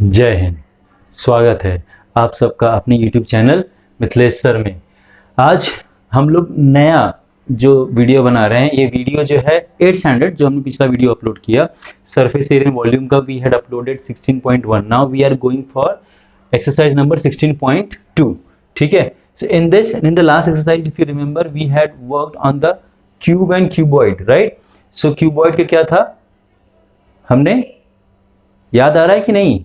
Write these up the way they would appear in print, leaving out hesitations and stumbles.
जय हिंद। स्वागत है आप सबका अपने YouTube चैनल मिथिलेश सर में। आज हम लोग नया जो वीडियो बना रहे हैं, ये वीडियो जो है 8 स्टैंडर्ड जो हमने पिछला वीडियो अपलोड किया सरफेस एरिया वॉल्यूम का, we had uploaded 16.1। Now we are going for exercise number 16.2। ठीक है, so in the last exercise if you remember we had worked on the cube and cuboid, right? So cuboid के क्या था, हमने याद आ रहा है कि नहीं?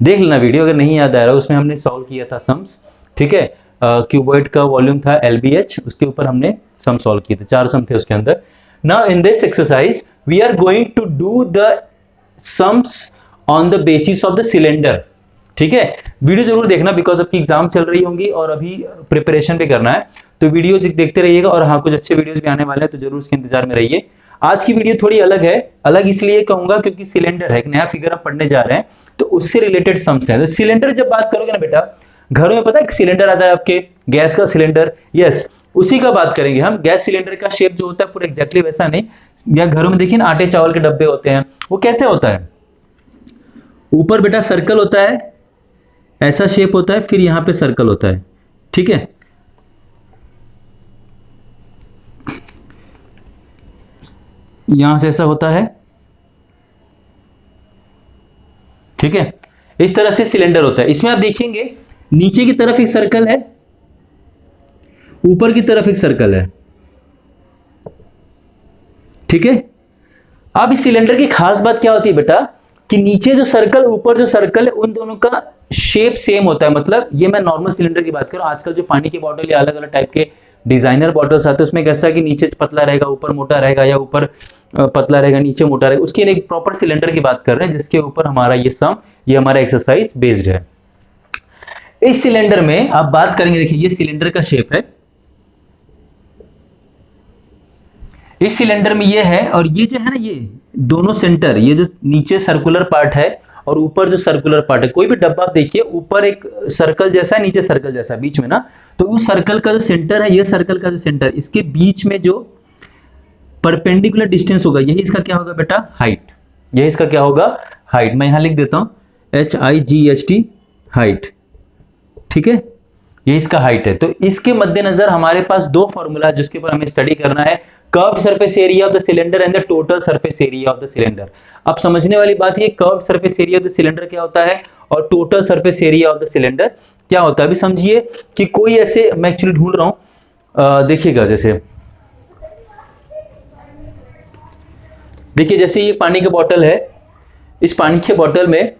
देख लेना वीडियो अगर नहीं याद आ रहा। उसमें हमने सॉल्व किया था सम्स। ठीक है, क्यूबॉइड का वॉल्यूम था LBH, उसके ऊपर हमने सम सॉल्व किए थे, 4 सम थे उसके अंदर। Now in this exercise we are going to do the sums on the basis of the cylinder. ठीक है, वीडियो जरूर देखना बिकॉज आपकी एग्जाम चल रही होंगी और अभी प्रिपरेशन भी करना है, तो वीडियो देखते रहिएगा। और हाँ, कुछ अच्छे वीडियोस भी आने वाले हैं तो जरूर उसके इंतजार में रहिए। आज की वीडियो थोड़ी अलग है, अलग इसलिए कहूंगा क्योंकि सिलेंडर है, एक नया फिगर आप पढ़ने जा रहे हैं तो उससे रिलेटेड सम्स हैं। तो सिलेंडर जब बात करोगे ना बेटा, घरों में पता है सिलेंडर आता है आपके, गैस का सिलेंडर, यस उसी का बात करेंगे हम। गैस सिलेंडर का शेप जो होता है पूरा एग्जैक्टली वैसा नहीं, या घरों में देखिए ना आटे चावल के डब्बे होते हैं, वो कैसे होता है, ऊपर बेटा सर्कल होता है, ऐसा शेप होता है, फिर यहां पे सर्कल होता है। ठीक है, यहां से ऐसा होता है। ठीक है, इस तरह से सिलेंडर होता है। इसमें आप देखेंगे नीचे की तरफ एक सर्कल है, ऊपर की तरफ एक सर्कल है। ठीक है, अब इस सिलेंडर की खास बात क्या होती है बेटा कि नीचे जो सर्कल ऊपर जो सर्कल है उन दोनों का शेप सेम होता है। मतलब ये मैं नॉर्मल सिलेंडर की बात करूं, आजकल जो पानी की बॉटल या अलग अलग टाइप के डिजाइनर बॉटल्स आते हैं उसमें कैसा है कि नीचे पतला रहेगा, ऊपर मोटा रहेगा, या ऊपर पतला रहेगा, नीचे मोटा रहेगा। उसके लिए एक प्रॉपर सिलेंडर की बात कर रहे हैं जिसके ऊपर हमारा ये सम, ये हमारा एक्सरसाइज बेस्ड है। इस सिलेंडर में आप बात करेंगे, देखिए ये सिलेंडर का शेप है, इस सिलेंडर में ये है, और ये जो है ना, ये दोनों सेंटर, ये जो नीचे सर्कुलर पार्ट है और ऊपर जो सर्कुलर पार्ट है, कोई भी डब्बा आप देखिए ऊपर एक सर्कल जैसा है, नीचे सर्कल जैसा है बीच में ना, तो उस सर्कल का जो सेंटर है, ये सर्कल का जो सेंटर, इसके बीच में जो परपेंडिकुलर डिस्टेंस होगा यही इसका क्या होगा बेटा, हाइट। यही इसका क्या होगा, हाइट। मैं यहां लिख देता हूं HIGHT, हाइट। ठीक है, ये इसका हाइट है। तो इसके मद्देनजर हमारे पास दो फॉर्मूला जिसके ऊपर हमें स्टडी करना है, curved surface area of the cylinder and the total surface area of the cylinder. अब समझने वाली बात ये, curved surface area of the cylinder क्या होता है और total surface area of the cylinder क्या होता है। अभी समझिए कि कोई ऐसे, मैं एक्चुअली ढूंढ रहा हूं, देखिएगा जैसे, देखिए जैसे ये पानी का बॉटल है, इस पानी के बॉटल में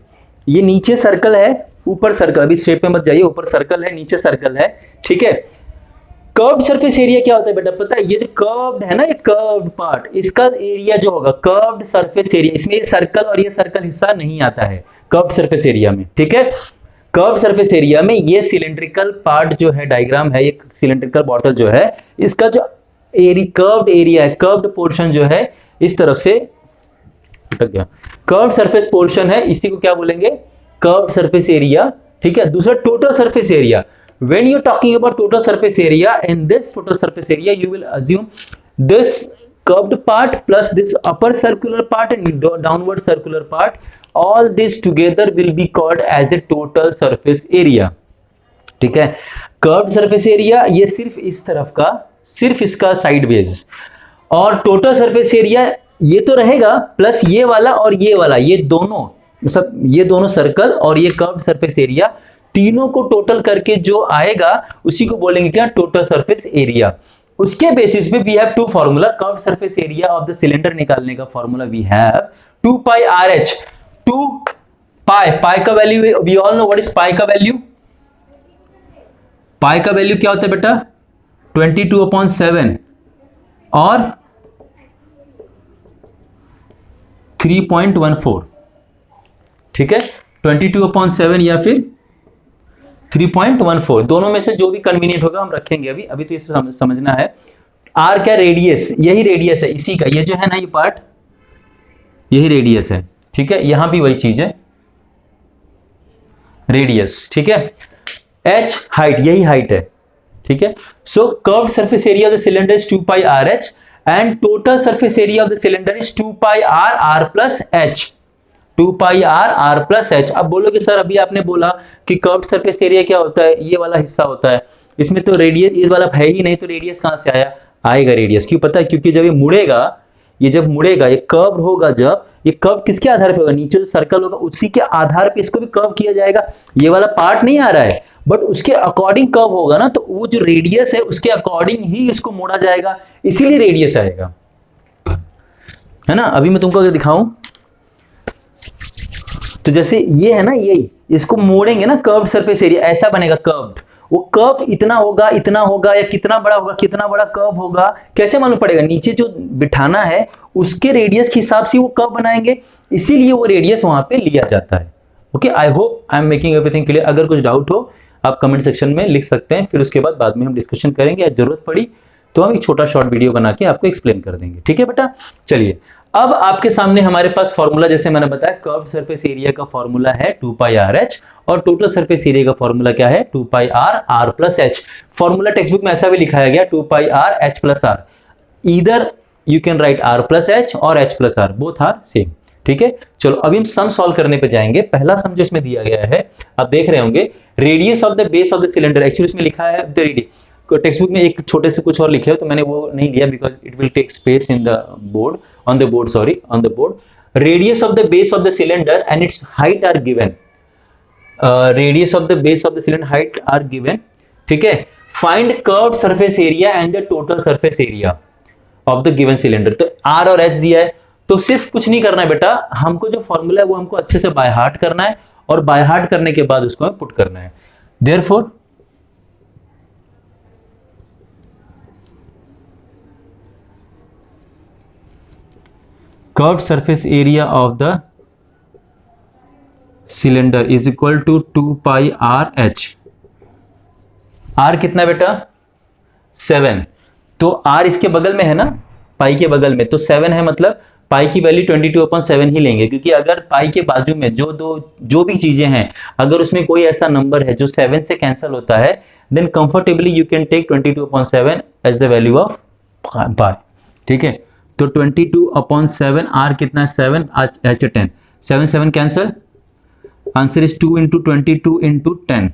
ये नीचे सर्कल है, ऊपर सर्कल, अभी शेप में मत जाइए, ऊपर सर्कल है, नीचे सर्कल है। ठीक है, कर्व्ड सरफेस एरिया क्या होता है बेटा, पता है, ये जो कर्व्ड है ना, ये कर्व्ड पार्ट, इसका एरिया जो होगा कर्व्ड सरफेस एरिया, इसमें ये सर्कल और ये सर्कल हिस्सा नहीं आता है कर्व्ड सरफेस एरिया में। ठीक है, कर्व्ड सरफेस एरिया में ये सिलेंड्रिकल पार्ट जो है, डायग्राम है, एक सिलेंड्रिकल बॉटल जो है, इसका जो कर्व्ड एरिया है, कर्व्ड पोर्शन जो है, इस तरफ से अटक गया, कर्व्ड सरफेस पोर्शन है, इसी को क्या बोलेंगे, कर्व्ड सरफेस एरिया। ठीक है, दूसरा total surface area. When you're talking about total surface area, in this total surface area, you will assume this curved part plus this upper circular part and downward circular part. All this together will be called as a total surface area. ठीक है, curved surface area ये सिर्फ इस तरफ का, सिर्फ इसका side base, और टोटल सरफेस एरिया ये तो रहेगा प्लस ये वाला और ये वाला, ये दोनों, सब ये दोनों सर्कल और ये कर्व्ड सरफेस एरिया, तीनों को टोटल करके जो आएगा उसी को बोलेंगे क्या, टोटल सरफेस एरिया। उसके बेसिस पे we have to formula, curved surface area of the cylinder निकालने का formula we have 2 pi RH। 2 pi, pi का value we all know what is pi का वैल्यू। पाई का वैल्यू क्या होता है बेटा, 22/7 और 3.14। ठीक है, 22/7 या फिर 3.14, दोनों में से जो भी कन्वीनियंट होगा हम रखेंगे। अभी तो इसे समझना है। आर क्या, रेडियस, यही रेडियस है इसी का, ये जो है ना ये पार्ट, यही रेडियस है। ठीक है, यहां भी वही चीज है, रेडियस। ठीक है, H हाइट, यही हाइट है। ठीक है, so curved surface area of the cylinder is 2 pi RH and total surface area of the cylinder is 2 pi R, R plus H। 2 pi R R plus H. अब बोलोगे sir अभी आपने बोला कि कर्व्ड सरफेस एरिया क्या होता है, ये वाला हिस्सा होता है, इसमें तो रेडियस इस वाला है ही नहीं, तो रेडियस कहां से आया, आएगा रेडियस। क्यों पता है, क्योंकि जब ये मुड़ेगा, ये जब मुड़ेगा, ये कर्व होगा, जब ये कर्व किसके आधार पे होगा, नीचे जो सर्कल होगा उसी के आधार पे इसको भी कर्व किया जाएगा। ये वाला पार्ट नहीं आ रहा है बट उसके अकॉर्डिंग कर्व होगा ना, तो वो जो रेडियस है उसके अकॉर्डिंग ही इसको मोड़ा जाएगा, इसीलिए रेडियस आएगा, है ना। अभी मैं तुमको अगर दिखाऊं तो जैसे ये है ना, यही इसको मोड़ेंगे ना, कर्व्ड सरफेस एरिया ऐसा बनेगा कर्व्ड। वो कर्व इतना होगा या कितना बड़ा होगा, कितना बड़ा कर्व होगा कैसे मालूम पड़ेगा, नीचे जो बिठाना है उसके रेडियस के हिसाब से वो कर्व बनाएंगे, इसीलिए वो रेडियस वहां पे लिया जाता है। Okay, I hope I am making everything clear. अगर कुछ डाउट हो आप कमेंट सेक्शन में लिख सकते हैं, फिर उसके बाद में हम डिस्कशन करेंगे, या जरूरत पड़ी तो हम एक छोटा शॉर्ट वीडियो बना के आपको एक्सप्लेन कर देंगे। ठीक है बेटा, चलिए अब आपके सामने हमारे पास फॉर्मूला, जैसे मैंने बताया कर्व्ड सरफेस एरिया का फॉर्मूला है 2 पाई आर एच, और टोटल सरफेस एरिया का फॉर्मूला क्या है, 2 pi R R plus H. Formula textbook में ऐसा भी लिखाया गया 2 pi R H plus R, either you can write R plus H और H plus R, both are same. ठीक है, चलो अभी हम सम सॉल्व करने पे जाएंगे। पहला सम जो इसमें दिया गया है, आप देख रहे होंगे, radius of the base of the cylinder, actually इसमें लिखा है द रेडियस, टेक्स्ट बुक में एक छोटे से कुछ और लिखे हो तो मैंने वो नहीं लिया, because it will take space in the board, on the board, sorry, on the board. Radius of the base of the cylinder and its height are given, radius of the base of the cylinder height are given. ठीक है, find curved surface area and the total surface area of the given cylinder. तो R और H दिया है, तो सिर्फ कुछ नहीं करना है बेटा, हमको जो फॉर्मूला है वो हमको अच्छे से बाय हार्ट करना है, और बाय हार्ट करने के बाद उसको पुट करना है। Therefore curved surface area of the cylinder is equal to 2 pi R H. R कितना बेटा, 7, तो आर इसके बगल में है ना, पाई के बगल में, तो 7 है, मतलब पाई की वैल्यू 22/7 ही लेंगे, क्योंकि अगर पाई के बाजू में जो भी चीजें हैं, अगर उसमें कोई ऐसा नंबर है जो 7 से कैंसिल होता है, then comfortably you can take 22/7 as the value of pi. ठीक है, तो 22/7, आर कितना है 7, H 10, 7 7 cancel, answer is 2 into 22 into 10,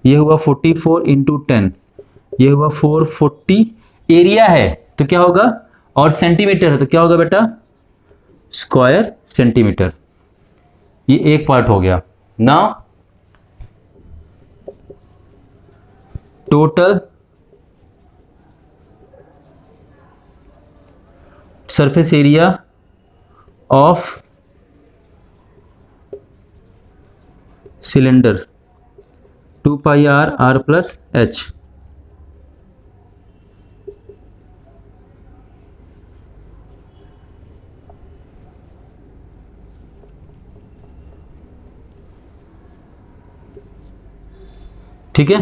ये हुआ 44 इंटू 10, ये हुआ 440। एरिया है तो क्या होगा, और सेंटीमीटर है तो क्या होगा बेटा, स्क्वायर सेंटीमीटर। ये एक पार्ट हो गया। Now total surface area of cylinder 2 pi R R plus H. ठीक है,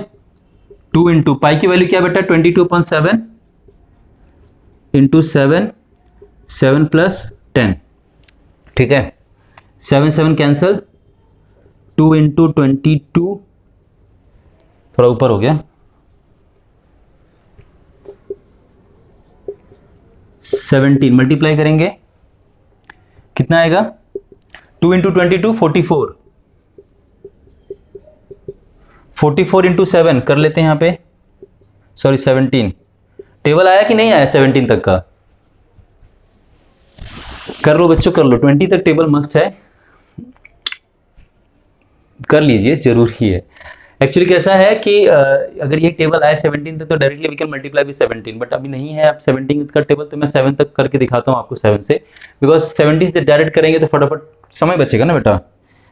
2 इंटू पाई की वैल्यू क्या बेटा, 22/7 इंटू 7, 7 प्लस 10। ठीक है, 7 7 कैंसल, 2 इंटू 22, थोड़ा ऊपर हो गया, 17 मल्टीप्लाई करेंगे कितना आएगा, 2 इंटू 22 44, 44 इंटू 7 कर लेते हैं यहाँ पे, सॉरी 17। टेबल आया कि नहीं आया 17 तक का, कर लो बच्चों कर लो, 20 तक टेबल मस्त है, कर लीजिए, जरूरी है। एक्चुअली कैसा है कि अगर ये टेबल आए 17 तक तो directly we can multiply with 17, but अभी नहीं है आप 17 का टेबल, तो मैं 7 तक करके दिखाता हूँ आपको 7 से, बिकॉज 17 से डायरेक्ट करेंगे तो फटाफट समय बचेगा ना बेटा।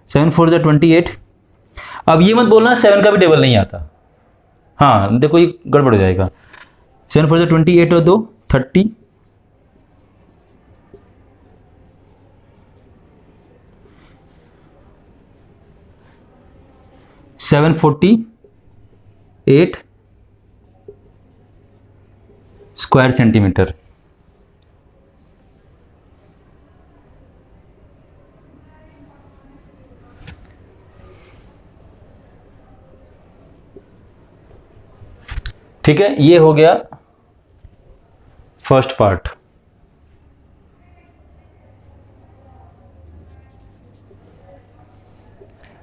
7 4 जा 28। अब ये मत बोलना 7 का भी टेबल नहीं आता, हाँ देखो ये गड़बड़ हो जाएगा। 7 4 जा 28 और 2 30, 748 स्क्वायर सेंटीमीटर। ठीक है, ये हो गया फर्स्ट पार्ट।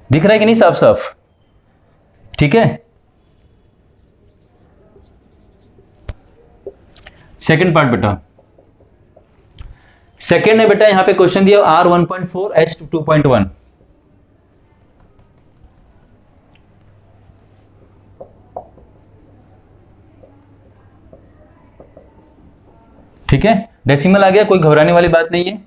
दिख रहा है कि नहीं साफ साफ? ठीक है, सेकंड पार्ट बेटा। सेकंड है बेटा, यहां पे क्वेश्चन दिया R 1.4 H 2.1। ठीक है, डेसिमल आ गया, कोई घबराने वाली बात नहीं है।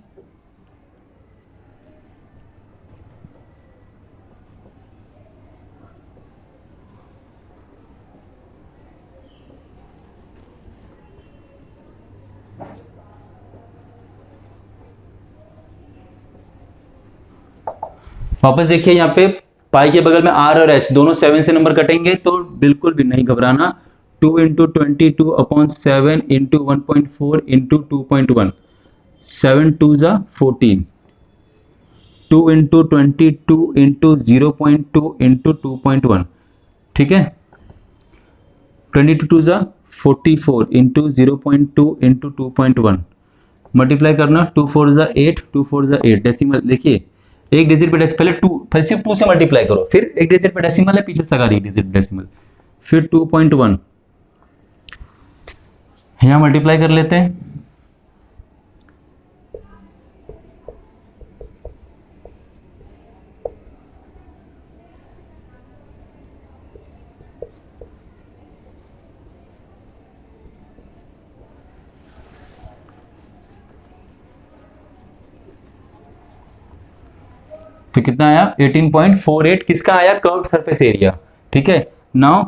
वापस देखिए यहाँ पे पाई के बगल में R और H दोनों 7 से नंबर कटेंगे, तो बिल्कुल भी नहीं घबराना। 2 इंटू 22/7 इंटू 1.4 इंटू 2.1, 7 2 जा 14, 2 इंटू 22 इंटू 0.2 इंटू 2.1, ठीक है, 22 2 जा 44 इंटू 0.2 इंटू 2.1, मल्टीप्लाई करना, 2 4 जा 8, 2 4 जा 8, डेसिमल देखिए एक डिजिट पे पहले फिर सिर्फ 2 से मल्टीप्लाई करो, फिर एक डिजिट पे डेसिमल है, पीछे से लगा दी डिजिट डेसिमल, फिर 2.1 यहां मल्टीप्लाई कर लेते हैं, तो कितना आया 18.48, किसका आया? Curved surface area. ठीक है, now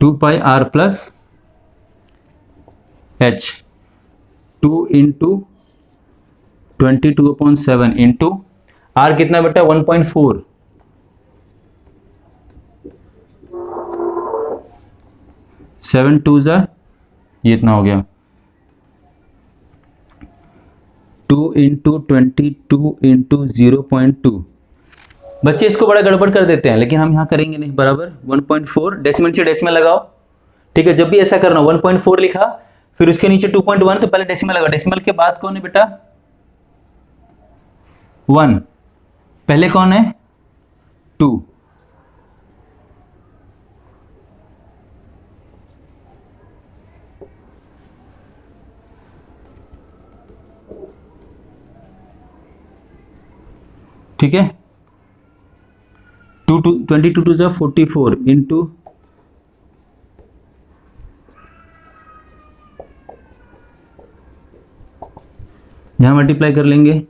two pi R plus H 2 into 22/7 into R कितना बेटा 1.4, 7 2 जा ये इतना हो गया, 2 इंटू 22 इंटू 0.2। बच्चे इसको बड़ा गड़बड़ कर देते हैं, लेकिन हम यहाँ करेंगे नहीं, बराबर 1.4, डेसिमल से डेसिमल लगाओ। ठीक है, जब भी ऐसा करना 1.4 लिखा फिर उसके नीचे 2.1, तो पहले डेसिमल लगाओ, डेसिमल के बाद कौन है बेटा 1, पहले कौन है 2, ठीक है, 22 2 जा 44 इंटू यहां मल्टीप्लाई कर लेंगे,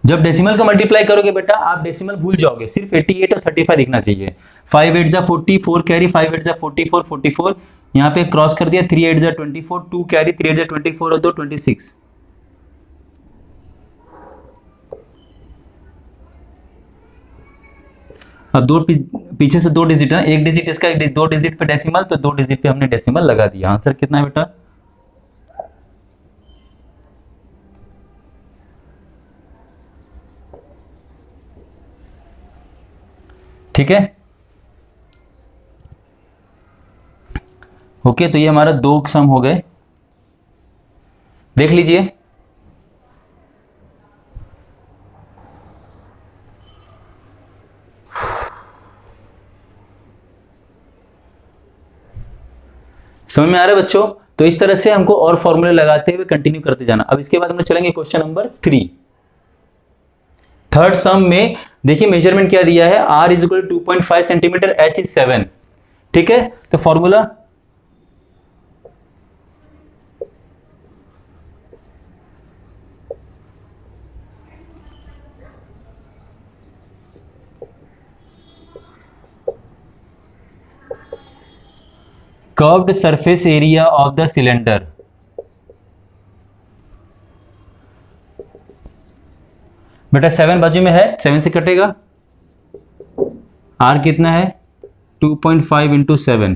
जब डेसिमल का मल्टीप्लाई करोगे बेटा आप डेसिमल भूल जाओगे, सिर्फ 88 और 35 दिखना चाहिए। 5 8 जा 44 कैरी, 5 8 जा 44 44, यहाँ पे क्रॉस कर दिया, 3 8 जा 24, 2 कैरी, 3 8 जा 24 और 2 26। अब दो पीछे से 2 डिजिट है, एक डिजिट इसका, एक 2 डिजिट पे डेसिमल, तो 2 डिजिट पे हमने डेसिमल लगा दिया। आंसर कितना है बेटा? ठीक है, ओके, तो ये हमारा 2 सम हो गए, देख लीजिए। समझ में आ रहा है बच्चों? तो इस तरह से हमको और फॉर्मूले लगाते हुए कंटिन्यू करते जाना। अब इसके बाद हम चलेंगे क्वेश्चन नंबर 3। थर्ड सम में देखिए मेजरमेंट क्या दिया है, r is equal 2.5 centimetre, h is 7। ठीक है, तो formula curved surface area of the cylinder. बेटा 7 बाजू में है, 7 से कटेगा, r कितना है 2.5 इंटू 7,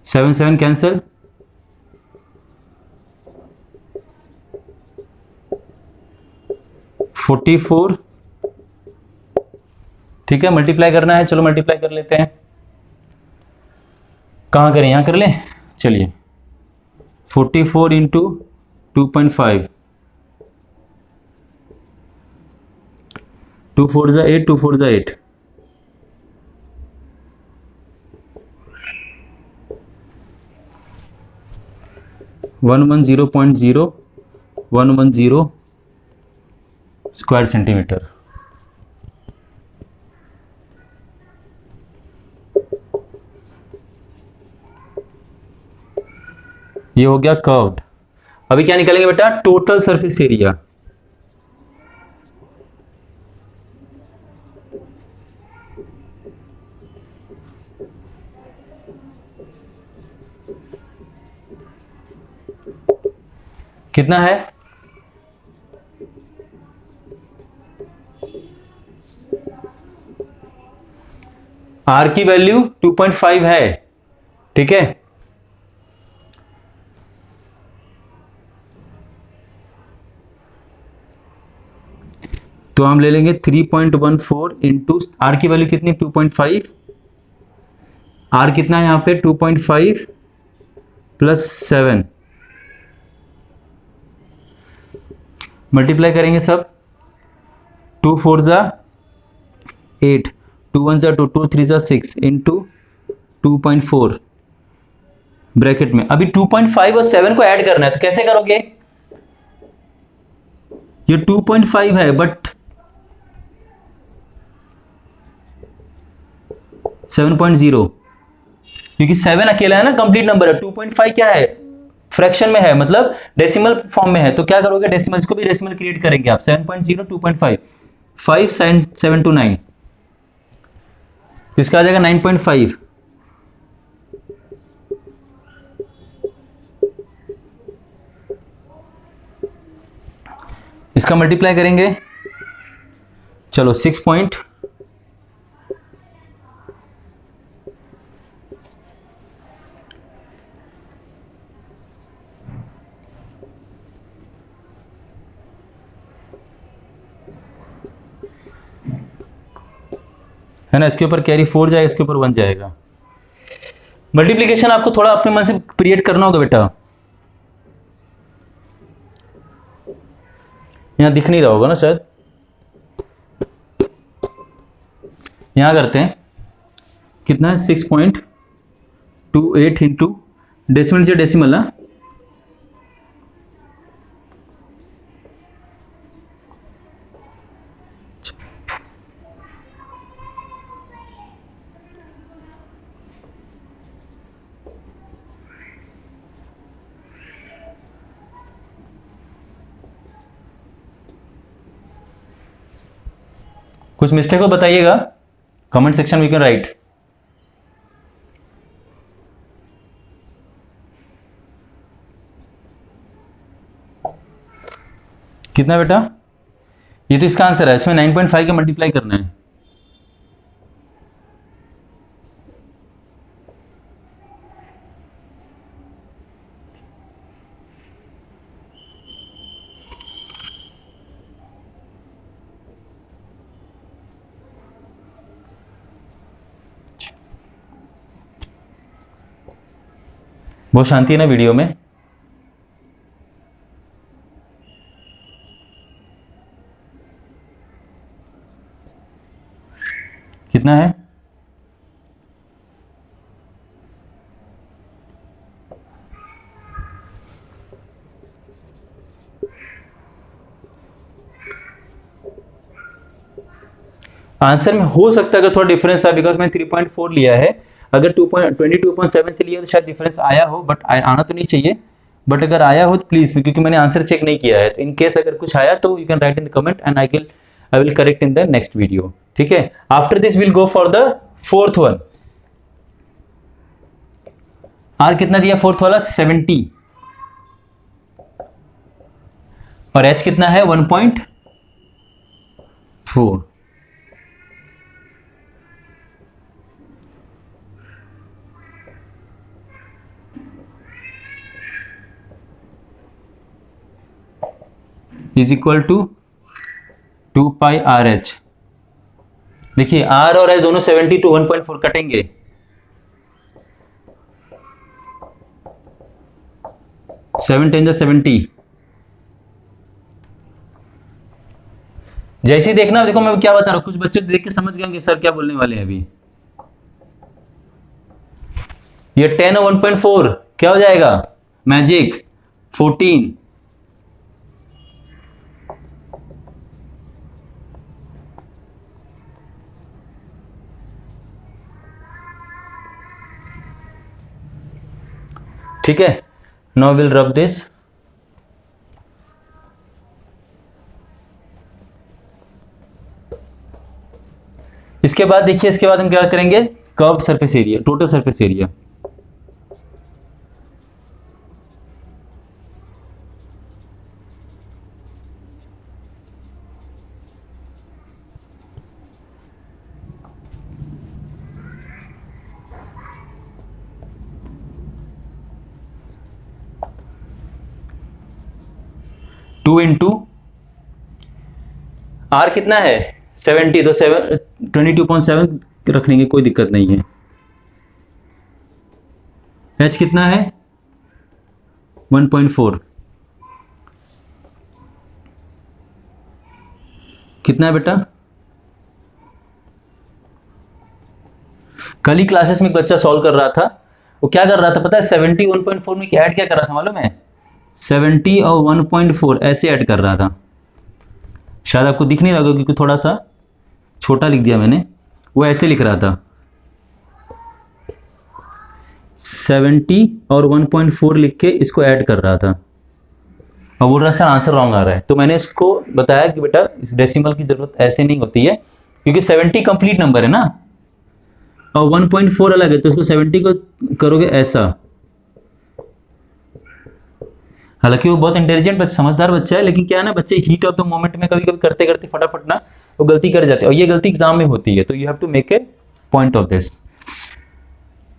7 7 कैंसिल, 44, ठीक है, मल्टीप्लाई करना है, चलो मल्टीप्लाई कर लेते हैं। कहाँ करें, यहाँ कर लें, चलिए 44 इंटू 2.5, 2 4 जा 8, 2 4 जा 8, 110.0110 स्क्वायर सेंटीमीटर। ये हो गया कर्व्ड। अभी क्या निकालेंगे बेटा, टोटल सरफेस एरिया। कितना है, आर की वैल्यू 2.5 है, ठीक है। तो हम ले लेंगे 3.14 इंटू आर की वैल्यू कितनी, 2.5, आर कितना है यहाँ पे 2.5 प्लस 7, मल्टीप्लाई करेंगे सब, 2 4 जा 8, 2 1 जा 2, 2 3 जा 6 इंटू 2.4 ब्रैकेट में। अभी 2.5 और 7 को ऐड करना है, तो कैसे करोगे, ये 2.5 है बट 7.0, क्योंकि 7 अकेला है ना, कंप्लीट नंबर है। 2.5 क्या है, फ्रैक्शन में है, मतलब डेसिमल फॉर्म में है, तो क्या करोगे, डेसिमल, इसको भी डेसिमल क्रिएट करेंगे आप। 7.0 2.5, 5 7 to 9, तो इसका आ जाएगा 9.5। इसका मल्टीप्लाई करेंगे, चलो 6 पॉइंट, है ना, इसके ऊपर कैरी 4 जाएगा, इसके ऊपर 1 जाएगा। मल्टीप्लिकेशन आपको थोड़ा अपने मन से क्रिएट करना होगा बेटा, यहां दिख नहीं रहा होगा ना शायद, यहां करते हैं, कितना है 6.28 इंटू डेसिमल से डेसिमल ना, कुछ मिस्टेक हो बताइएगा, comment section we can write. कितना बेटा, ये तो इसका आंसर है, इसमें 9.5 का मल्टीप्लाई करना है। बहुत शांति है ना वीडियो में, कितना है, आंसर में हो सकता है अगर थोड़ा डिफरेंस है, बिकॉज मैंने 3.4 लिया है, अगर 22.7 से लिया तो शायद डिफरेंस आया हो, बट आना तो नहीं चाहिए, बट अगर आया हो तो प्लीज, क्योंकि मैंने आंसर चेक नहीं किया है, तो इन केस अगर कुछ आया तो you can write in the comment and I will correct in the next video, ठीक है। After this will go for the fourth one. R कितना दिया फोर्थ वाला, 70, और एच कितना है 1.4, is equal to 2 pi R H. देखिए R और एच दोनों 70 to 1.4 कटेंगे, सेवन टेन 70। जैसे ही देखना, देखो मैं क्या बता रहा हूं, कुछ बच्चे देख के समझ गए कि सर क्या बोलने वाले हैं अभी। ये 10 और 1.4 क्या हो जाएगा, मैजिक 14। ठीक है, नाउ विल रब दिस। इसके बाद देखिए, इसके बाद हम क्या करेंगे, curve surface area, total surface area. Two into R कितना है 70, तो 22.7 रख लेंगे, कोई दिक्कत नहीं है। एच कितना है 1.4, कितना है बेटा। कल ही क्लासेस में एक बच्चा सॉल्व कर रहा था, वो क्या कर रहा था पता है, 70 1.4 में क्या ऐड क्या कर रहा था मालूम है, 70 और 1.4 ऐसे ऐड कर रहा था। शायद आपको दिख नहीं लगा क्योंकि थोड़ा सा छोटा लिख दिया मैंने, वो ऐसे लिख रहा था 70 और 1.4 लिख के इसको ऐड कर रहा था, और बोल रहा सर आंसर रॉन्ग आ रहा है। तो मैंने इसको बताया कि बेटा इस डेसिमल की जरूरत ऐसे नहीं होती है, क्योंकि 70 कंप्लीट नंबर है ना, और 1.4 अलग है, तो उसको 70 को करोगे ऐसा। हालांकि वो बहुत इंटेलिजेंट समझदार बच्चा है, लेकिन क्या है ना, बच्चे हीट ऑफ द मोमेंट में कभी कभी करते करते फटाफट ना वो गलती कर जाते हैं, और ये गलती एग्जाम में होती है, तो you have to make a point of this.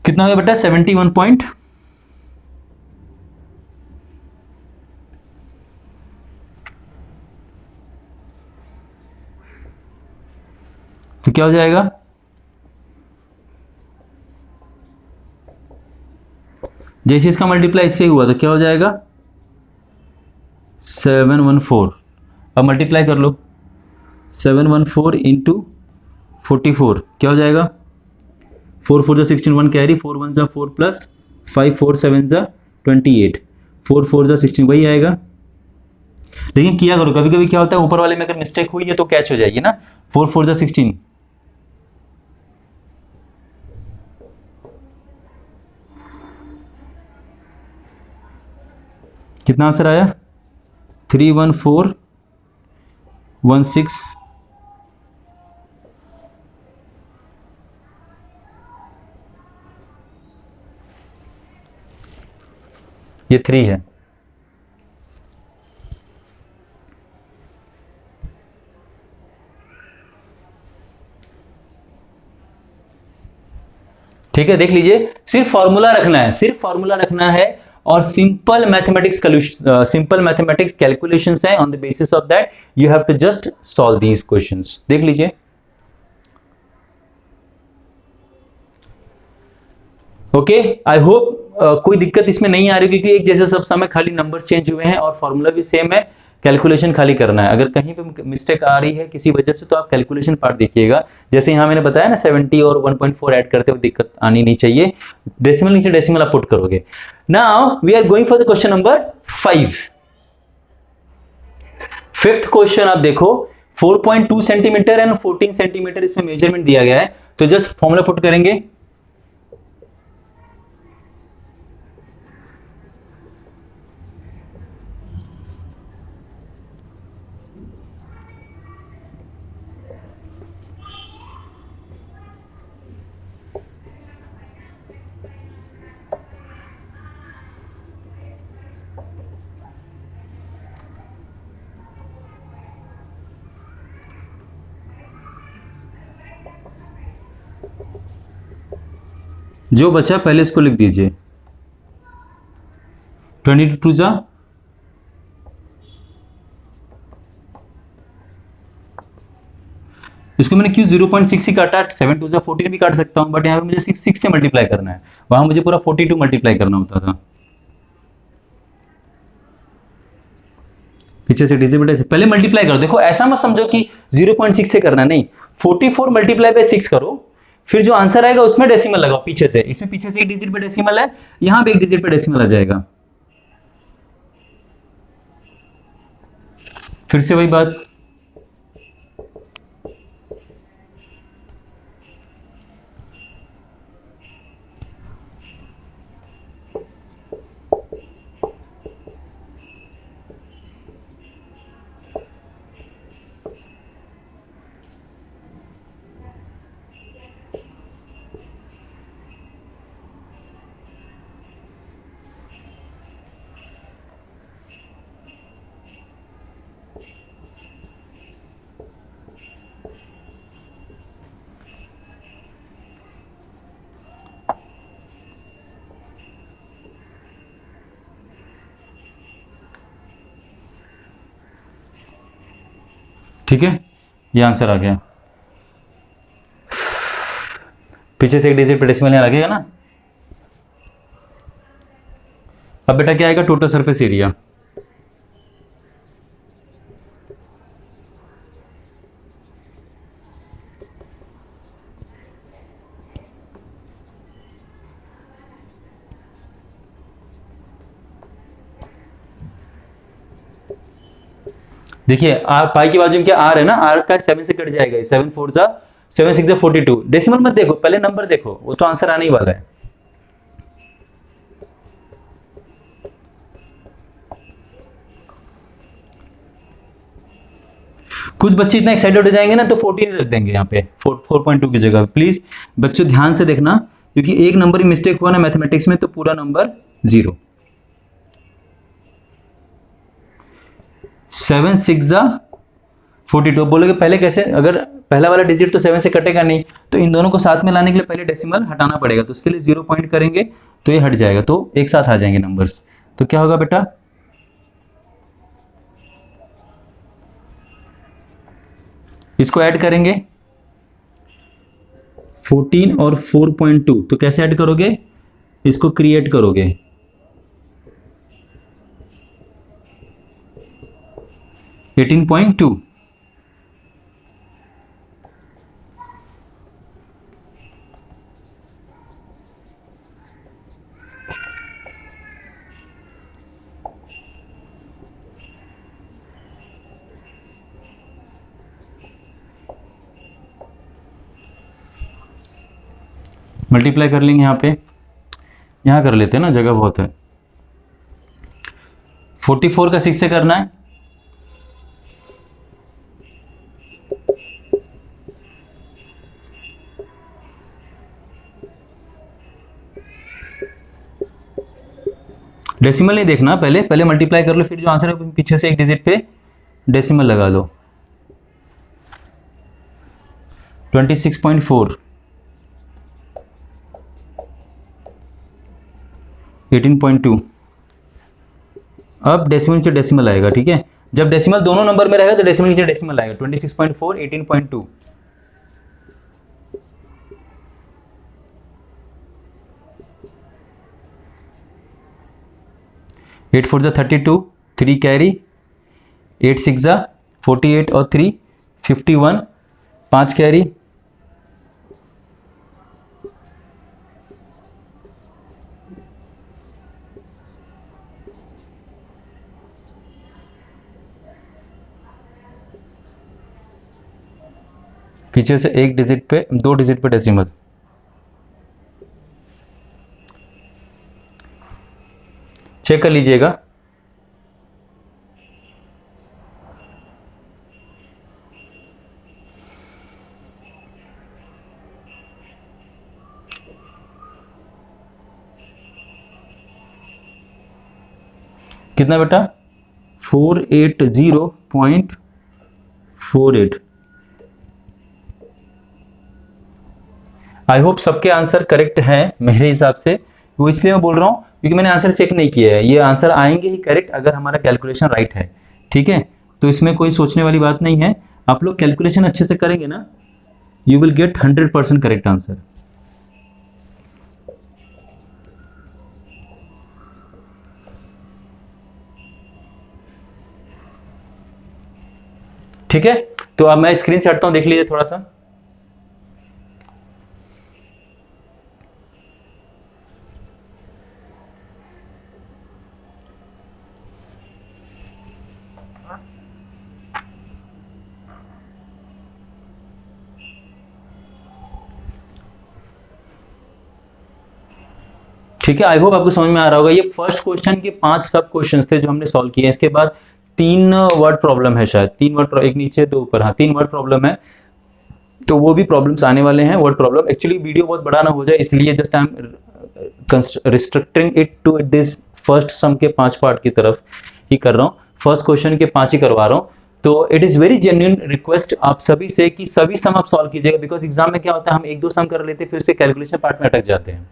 कितना हो गया बेटा 71 पॉइंट, तो क्या हो जाएगा, जैसे इसका मल्टीप्लाई इससे हुआ तो क्या हो जाएगा 714। अब मल्टीप्लाई कर लो, 714 इंटू 44 क्या हो जाएगा, 4 4 16 1 कैरी, 4 1 4 प्लस 5 4 7 28, 4 4 16 वही आएगा। लेकिन किया करो, कभी कभी क्या होता है ऊपर वाले में अगर मिस्टेक हुई है तो कैच हो जाएगी ना, 4 4 16। कितना आंसर आया 31416। ये 3 है। ठीक है, देख लीजिए, सिर्फ फॉर्मूला रखना है, सिर्फ फॉर्मूला रखना है, और सिंपल मैथमेटिक्स कैलकुलेशंस हैं, on the basis of that you have to just solve these questions. देख लीजिए, ओके, आई होप कोई दिक्कत इसमें नहीं आ रही, क्योंकि एक जैसे सब समय खाली नंबर चेंज हुए हैं और फॉर्मूला भी सेम है, कैलकुलेशन खाली करना है। अगर कहीं पे मिस्टेक आ रही है किसी वजह से तो आप कैलकुलेशन पार्ट देखिएगा, जैसे यहाँ मैंने बताया ना 70 और 1.4 ऐड करते हुए दिक्कत आनी नहीं चाहिए, डेसिमल नीचे डेसिमल आप पुट करोगे। Now we are going for the question number 5। Fifth question आप देखो, 4.2 सेंटीमीटर एंड 14 सेंटीमीटर इसमें मेजरमेंट दिया गया है, तो जस्ट फॉर्मूला पुट करेंगे। जो बचा पहले इसको लिख दीजिए, 22 जा इसको मैंने क्यों 0.6 ही काटा, 7 2 14 भी काट सकता हूँ, बट यहाँ पे मुझे 6 से मल्टीप्लाई करना है, वहां मुझे पूरा 42 मल्टीप्लाई करना होता था। पीछे से डिजिट बटे पहले मल्टीप्लाई करो, देखो ऐसा मत समझो कि 0.6 से करना, नहीं 44 मल्टीप्लाई बाय 6 करो, फिर जो आंसर आएगा उसमें डेसिमल लगाओ पीछे से, इसमें पीछे से एक डिजिट पे डेसिमल है, यहां पे एक डिजिट पे डेसिमल आ जाएगा। फिर से वही बात, ठीक है, ये आंसर आ गया। पीछे से एक डिजिट पे डेसिमल यहाँ लगेगा ना। अब बेटा क्या आएगा, टोटल सरफेस एरिया। देखिए आर पाई की बाजू में क्या आर है ना, आर का 7 से कट जाएगा, 7 4 जा 7 6 जा 42, डेसिमल मत देखो, पहले नंबर देखो, वो तो आंसर आने ही वाला है। कुछ बच्चे इतना एक्साइटेड हो जाएंगे ना तो 14 रख देंगे यहाँ पे 4.2 की जगह। प्लीज बच्चों ध्यान से देखना, क्योंकि एक नंबर ही मिस्टेक हुआ ना मैथमेटिक्स में तो पूरा नंबर 0। 7 6 जा 42 बोलोगे पहले कैसे, अगर पहला वाला डिजिट तो 7 से कटेगा नहीं, तो इन दोनों को साथ में लाने के लिए पहले डेसिमल हटाना पड़ेगा, तो उसके लिए 0 पॉइंट करेंगे तो ये हट जाएगा, तो एक साथ आ जाएंगे नंबर्स। तो क्या होगा बेटा, इसको ऐड करेंगे 14 और 4.2, तो कैसे ऐड करोगे, इसको क्रिएट करोगे 18.2। मल्टीप्लाई कर लेंगे, यहाँ पे यहाँ कर लेते हैं ना, जगह बहुत है। 44 का 6 से करना है, डेसिमल नहीं देखना, पहले पहले मल्टीप्लाई कर लो, फिर जो आंसर है पीछे से एक डिजिट पे डेसिमल लगा लो। 26.4 18.2। अब डेसिमल से डेसिमल आएगा, ठीक है, जब डेसिमल दोनों नंबर में रहेगा तो डेसिमल नीचे डेसिमल आएगा, 26.4 18.2। एट 4 जा 32, 3 कैरी, 8 6 जा 48 और 3 51, 5 कैरी, पीछे से एक डिजिट पे 2 डिजिट पे डेसिमल। चेक कर लीजिएगा, कितना बेटा 480.48। आई होप सबके आंसर करेक्ट हैं मेरे हिसाब से, वो इसलिए मैं बोल रहा हूँ क्योंकि मैंने आंसर चेक नहीं किया है, ये आंसर आएंगे ही करेक्ट अगर हमारा कैलकुलेशन राइट है, ठीक है, तो इसमें कोई सोचने वाली बात नहीं है। आप लोग कैलकुलेशन अच्छे से करेंगे ना you will get 100% correct answer. ठीक है, तो अब मैं स्क्रीन से हटता हूं, देख लीजिए थोड़ा सा। ठीक है, आई होप आपको समझ में आ रहा होगा। ये फर्स्ट क्वेश्चन के 5 सब क्वेश्चंस थे जो हमने सॉल्व किए। इसके बाद 3 वर्ड प्रॉब्लम है, शायद 3 वर्ड, एक नीचे 2 ऊपर, हाँ 3 वर्ड प्रॉब्लम है। तो वो भी प्रॉब्लम्स आने वाले हैं, वर्ड प्रॉब्लम। एक्चुअली वीडियो बहुत बड़ा ना हो जाए, इसलिए just I am restricting it to this first sum के 5 पार्ट की तरफ ही कर रहा हूँ। फर्स्ट क्वेश्चन के 5 ही करवा रहा हूँ। तो it is very genuine request आप सभी से कि सभी सम आप सॉल्व कीजिएगा, बिकॉज एग्जाम में क्या होता है, हम 1-2 सम कर लेते हैं, फिर उसके कैलकुलेशन पार्ट में अटक जाते हैं।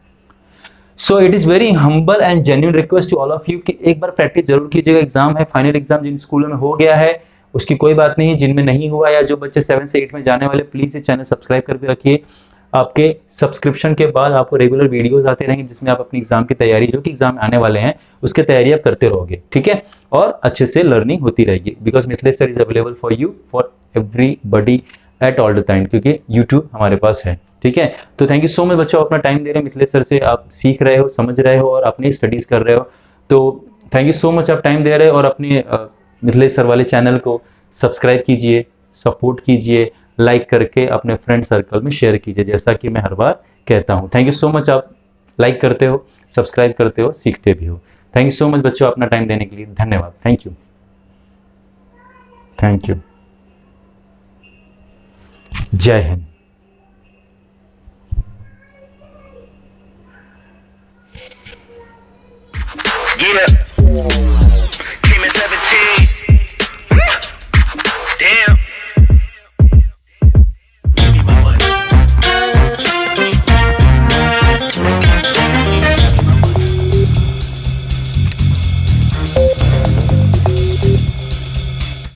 So it is very humble and genuine request to all of you कि एक बार प्रैक्टिस जरूर कीजिएगा। एग्जाम है, फाइनल एग्जाम जिन स्कूलों में हो गया है उसकी कोई बात नहीं, जिनमें नहीं हुआ या जो बच्चे 7 से 8 में जाने वाले, प्लीज ये चैनल सब्सक्राइब करके रखिए। आपके सब्सक्रिप्शन के बाद आपको रेगुलर वीडियोस आते रहेंगे जिसमें आप अपनी एग्जाम की तैयारी, जो कि एग्जाम आने वाले हैं उसकी तैयारी आप करते रहोगे, ठीक है, और अच्छे से लर्निंग होती रहेगी। Because Mithilesh sir is available for you for everybody at all the time, क्योंकि यूट्यूब हमारे पास है, ठीक है। तो थैंक यू सो मच बच्चों, अपना टाइम दे रहे हैं मिथिलेश सर से, आप सीख रहे हो, समझ रहे हो और अपनी स्टडीज कर रहे हो। तो थैंक यू सो मच, आप टाइम दे रहे हो। और अपने मिथिलेश सर वाले चैनल को सब्सक्राइब कीजिए, सपोर्ट कीजिए, लाइक करके अपने फ्रेंड सर्कल में शेयर कीजिए, जैसा कि मैं हर बार कहता हूँ। थैंक यू सो मच, आप लाइक करते हो, सब्सक्राइब करते हो, सीखते भी हो। थैंक यू सो मच बच्चों, अपना टाइम देने के लिए धन्यवाद। Thank you, thank you. जय हिंद। Yeah.